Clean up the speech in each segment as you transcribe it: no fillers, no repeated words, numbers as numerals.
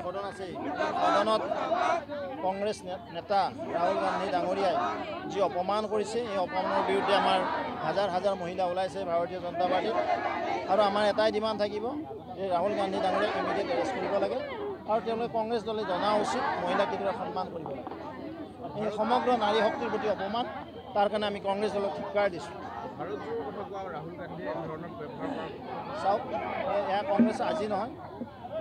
সদন আছে সদনত কংগ্ৰেছ নেতা ৰাহুল গান্ধী ডাঙৰীয়াই যি অপমান কৰিছে এই অপমানৰ বিৰুদ্ধে আমাৰ হাজাৰ হাজাৰ মহিলা ওলাইছে ভাৰতীয় জনতা পাৰ্টিত আৰু আমাৰ এটাই ডিমাণ্ড থাকিব যে ৰাহুল গান্ধী ডাঙৰীয়াক ইমিডিয়েট এৰেষ্ট কৰিব লাগে আৰু তেওঁলোকে কংগ্ৰেছ দলে জনা উচিত মহিলাক কেতিয়াবা সন্মান কৰিব লাগে এই সমগ্ৰ নাৰী শক্তিৰ প্ৰতি অপমান তাৰ কাৰণে আমি কংগ্ৰেছ দলক ধিক্কাৰ দিছোঁ চাওক এয়া কংগ্ৰেছ আজি নহয়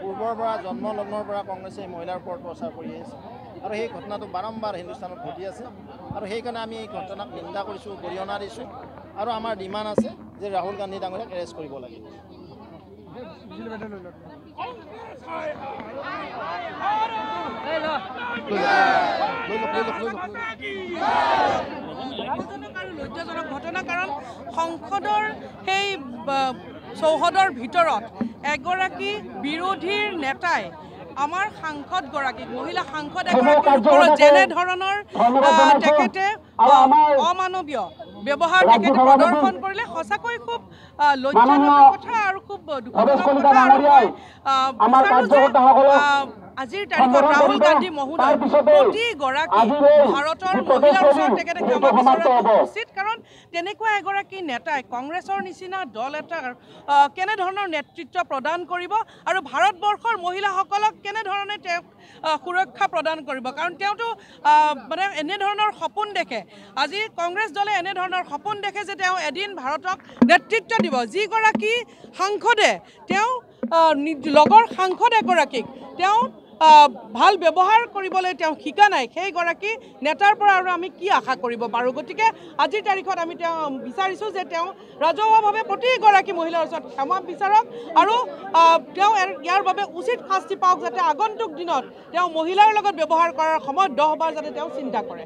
পূৰ্বৰ পৰা জন্ম লগ্নৰ পৰা কংগ্ৰেছে মহিলাৰ ওপৰত প্ৰচাৰ কৰি আহিছে আৰু সেই ঘটনাটো বাৰম্বাৰ হিন্দুস্তানত ঘটি আছে আৰু সেইকাৰণে আমি এই ঘটনাক নিন্দা কৰিছোঁ গৰিহণা দিছোঁ আৰু আমাৰ ডিমাণ্ড আছে যে ৰাহুল গান্ধী ডাঙৰীয়াক এৰেষ্ট কৰিব লাগে লজ্জাজনক ঘটনা কাৰণ সংসদৰ সেই চৌহদৰ ভিতৰত এগৰাকী বিৰোধীৰ নেতাই আমাৰ সাংসদগৰাকীক মহিলা সাংসদ এগৰাকীৰ ওপৰত যেনে ধৰণৰ তেখেতে অমানৱীয় ব্যৱহাৰ তেখেতে প্ৰদৰ্শন কৰিলে সঁচাকৈ খুব লজ্জাজনক কথা আৰু খুব দুখজনক কথা আৰু আজিৰ তাৰিখত ৰাহুল গান্ধী মহোদয় প্ৰতিগৰাকী ভাৰতৰ মহিলাৰ ওচৰত তেখেতে ক্ষমা বিচৰা উচিত কাৰণ তেনেকুৱা এগৰাকী নেতাই কংগ্ৰেছৰ নিচিনা দল এটাৰ কেনেধৰণৰ নেতৃত্ব প্ৰদান কৰিব আৰু ভাৰতবৰ্ষৰ মহিলাসকলক কেনেধৰণে তেওঁক সুৰক্ষা প্ৰদান কৰিব কাৰণ তেওঁতো মানে এনেধৰণৰ সপোন দেখে আজি কংগ্ৰেছ দলে এনেধৰণৰ সপোন দেখে যে তেওঁ এদিন ভাৰতক নেতৃত্ব দিব যিগৰাকী সাংসদে তেওঁ লগৰ সাংসদ এগৰাকীক তেওঁ ভাল ব্যৱহাৰ কৰিবলৈ তেওঁ শিকা নাই সেইগৰাকী নেতাৰ পৰা আৰু আমি কি আশা কৰিব পাৰোঁ গতিকে আজিৰ তাৰিখত আমি তেওঁ বিচাৰিছোঁ যে তেওঁ ৰাজহুৱাভাৱে প্ৰতিগৰাকী মহিলাৰ ওচৰত ক্ষমা বিচাৰক আৰু তেওঁ ইয়াৰ বাবে উচিত শাস্তি পাওক যাতে আগন্তুক দিনত তেওঁ মহিলাৰ লগত ব্যৱহাৰ কৰাৰ সময়ত 10 বাৰ যাতে তেওঁ চিন্তা কৰে